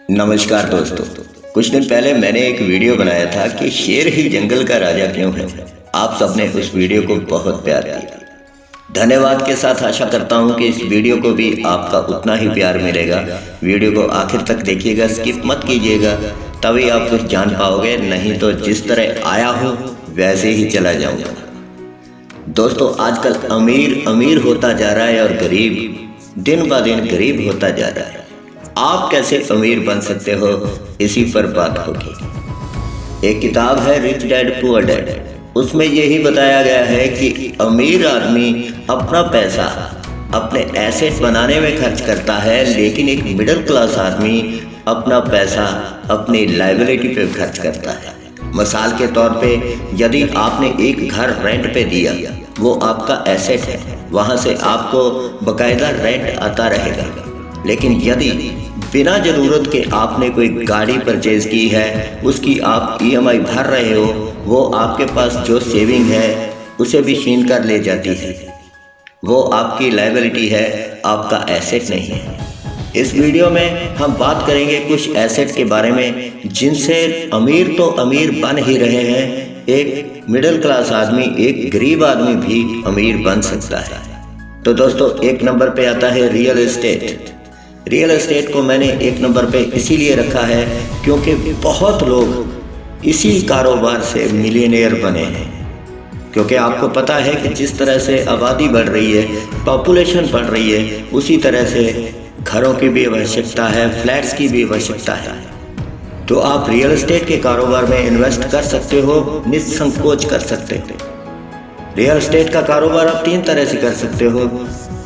नमस्कार दोस्तों। कुछ दिन पहले मैंने एक वीडियो बनाया था कि शेर ही जंगल का राजा क्यों है। आप सबने उस वीडियो को बहुत प्यार दिया। धन्यवाद के साथ आशा करता हूं कि इस वीडियो को भी आपका उतना ही प्यार मिलेगा। वीडियो को आखिर तक देखिएगा, स्किप मत कीजिएगा, तभी आप कुछ जान पाओगे, नहीं तो जिस तरह आया हूँ वैसे ही चला जाऊँगा। दोस्तों, आजकल अमीर अमीर होता जा रहा है और गरीब दिन ब दिन गरीब होता जा रहा है। आप कैसे अमीर बन सकते हो, इसी पर बात होगी। एक किताब है रिच डैड पुअर डैड, उसमें यही बताया गया है कि अमीर आदमी अपना पैसा अपने एसेट बनाने में खर्च करता है, लेकिन एक मिडिल क्लास आदमी अपना पैसा अपनी लायबिलिटी पे खर्च करता है। मिसाल के तौर पे, यदि आपने एक घर रेंट पे दिया, वो आपका एसेट है, वहाँ से आपको बकायदा रेंट आता रहेगा। लेकिन यदि बिना ज़रूरत के आपने कोई गाड़ी परचेज की है, उसकी आप ईएमआई भर रहे हो, वो आपके पास जो सेविंग है उसे भी छीन कर ले जाती है। वो आपकी लायबिलिटी है, आपका एसेट नहीं है। इस वीडियो में हम बात करेंगे कुछ एसेट के बारे में जिनसे अमीर तो अमीर बन ही रहे हैं, एक मिडिल क्लास आदमी, एक गरीब आदमी भी अमीर बन सकता है। तो दोस्तों, एक नंबर पे आता है रियल एस्टेट। रियल एस्टेट को मैंने एक नंबर पे इसीलिए रखा है क्योंकि बहुत लोग इसी कारोबार से मिलियनेयर बने हैं। क्योंकि आपको पता है कि जिस तरह से आबादी बढ़ रही है, पॉपुलेशन बढ़ रही है, उसी तरह से घरों की भी आवश्यकता है, फ्लैट्स की भी आवश्यकता है। तो आप रियल एस्टेट के कारोबार में इन्वेस्ट कर सकते हो, निसंकोच कर सकते हो। रियल एस्टेट का कारोबार आप तीन तरह से कर सकते हो।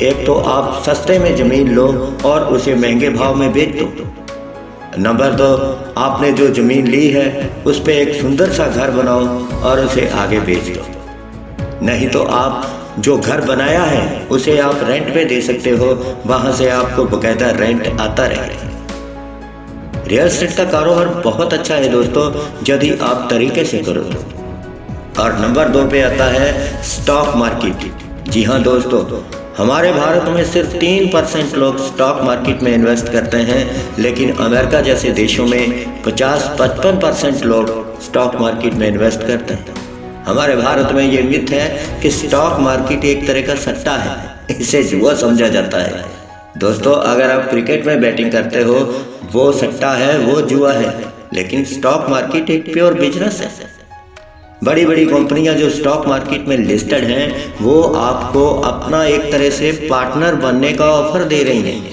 एक तो आप सस्ते में ज़मीन लो और उसे महंगे भाव में बेच दो। नंबर दो, आपने जो ज़मीन ली है उस पे एक सुंदर सा घर बनाओ और उसे आगे बेच दो। नहीं तो आप जो घर बनाया है उसे आप रेंट पे दे सकते हो, वहाँ से आपको बकायदा रेंट आता रहेगा। रियल एस्टेट का कारोबार बहुत अच्छा है दोस्तों, यदि आप तरीके से करो तो। और नंबर 2 पे आता है स्टॉक मार्केट। जी हाँ दोस्तों, हमारे भारत में सिर्फ 3% लोग स्टॉक मार्केट में इन्वेस्ट करते हैं, लेकिन अमेरिका जैसे देशों में 50-55% लोग स्टॉक मार्केट में इन्वेस्ट करते हैं। हमारे भारत में ये मिथ है कि स्टॉक मार्केट एक तरह का सट्टा है, इसे जुआ समझा जाता है। दोस्तों, अगर आप क्रिकेट में बैटिंग करते हो, वो सट्टा है, वो जुआ है, लेकिन स्टॉक मार्केट एक प्योर बिजनेस है। बड़ी बड़ी कंपनियां जो स्टॉक मार्केट में लिस्टेड हैं, वो आपको अपना एक तरह से पार्टनर बनने का ऑफर दे रही हैं।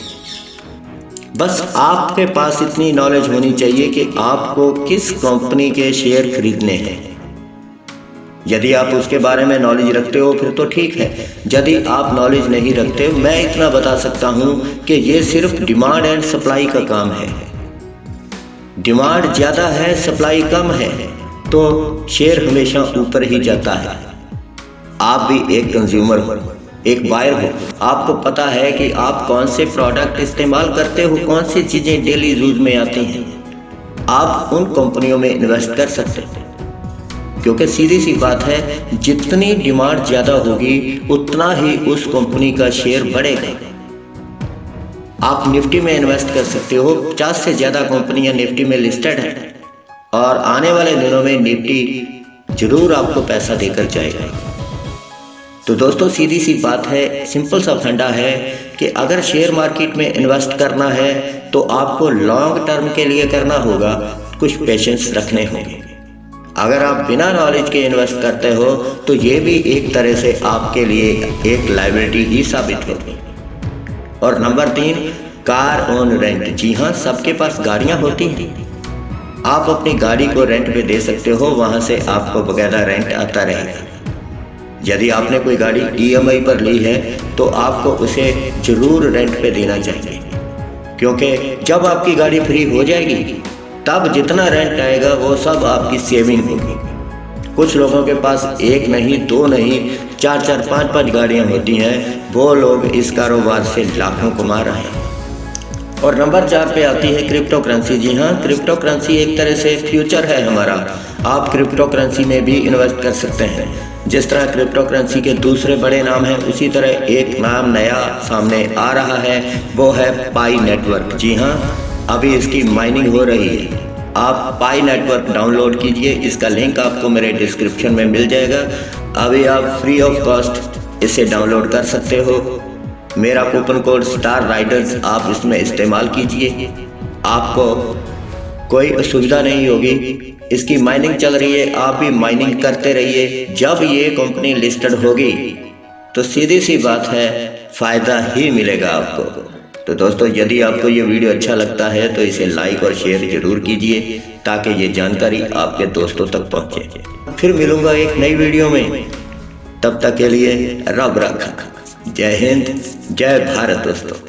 बस आपके पास इतनी नॉलेज होनी चाहिए कि आपको किस कंपनी के शेयर खरीदने हैं। यदि आप उसके बारे में नॉलेज रखते हो फिर तो ठीक है। यदि आप नॉलेज नहीं रखते, मैं इतना बता सकता हूँ कि ये सिर्फ डिमांड एंड सप्लाई का काम है। डिमांड ज़्यादा है, सप्लाई कम है, तो शेयर हमेशा ऊपर ही जाता है। आप भी एक कंज्यूमर हो, एक बायर हो। आपको पता है कि आप कौन से प्रोडक्ट इस्तेमाल करते हो, कौन सी चीज़ें डेली यूज में आती हैं। आप उन कंपनियों में इन्वेस्ट कर सकते हैं, क्योंकि सीधी सी बात है, जितनी डिमांड ज़्यादा होगी उतना ही उस कंपनी का शेयर बढ़ेगा। आप निफ्टी में इन्वेस्ट कर सकते हो। 50 से ज़्यादा कंपनियां निफ्टी में लिस्टेड हैं और आने वाले दिनों में निफ्टी जरूर आपको पैसा देकर जाएगा। तो दोस्तों, सीधी सी बात है, सिंपल सा फंडा है कि अगर शेयर मार्केट में इन्वेस्ट करना है तो आपको लॉन्ग टर्म के लिए करना होगा, कुछ पेशेंस रखने होंगे। अगर आप बिना नॉलेज के इन्वेस्ट करते हो तो ये भी एक तरह से आपके लिए एक लायबिलिटी ही साबित होगी। और नंबर 3, कार ऑन रेंट। जी हाँ, सबके पास गाड़ियाँ होती हैं। आप अपनी गाड़ी को रेंट पे दे सकते हो, वहाँ से आपको बकायदा रेंट आता रहेगा। यदि आपने कोई गाड़ी ईएमआई पर ली है तो आपको उसे जरूर रेंट पे देना चाहिए, क्योंकि जब आपकी गाड़ी फ्री हो जाएगी तब जितना रेंट आएगा वो सब आपकी सेविंग होगी। कुछ लोगों के पास एक नहीं, दो नहीं, 4-4, 5-5 गाड़ियाँ होती हैं। वो लोग इस कारोबार से लाखों कमा रहे हैं। और नंबर 4 पे आती है क्रिप्टो करेंसी। जी हाँ, क्रिप्टो करेंसी एक तरह से फ्यूचर है हमारा। आप क्रिप्टो करेंसी में भी इन्वेस्ट कर सकते हैं। जिस तरह क्रिप्टो करेंसी के दूसरे बड़े नाम हैं, उसी तरह एक नाम नया सामने आ रहा है, वो है पाई नेटवर्क। जी हाँ, अभी इसकी माइनिंग हो रही है। आप पाई नेटवर्क डाउनलोड कीजिए, इसका लिंक आपको मेरे डिस्क्रिप्शन में मिल जाएगा। अभी आप फ्री ऑफ कॉस्ट इसे डाउनलोड कर सकते हो। मेरा कूपन कोड स्टार राइडर्स आप इसमें इस्तेमाल कीजिए, आपको कोई असुविधा नहीं होगी। इसकी माइनिंग चल रही है, आप भी माइनिंग करते रहिए। जब ये कंपनी लिस्टेड होगी तो सीधी सी बात है, फ़ायदा ही मिलेगा आपको। तो दोस्तों, यदि आपको ये वीडियो अच्छा लगता है तो इसे लाइक और शेयर ज़रूर कीजिए ताकि ये जानकारी आपके दोस्तों तक पहुँचे। फिर मिलूँगा एक नई वीडियो में, तब तक के लिए रब रखा। जय हिंद, जय भारत दोस्तों।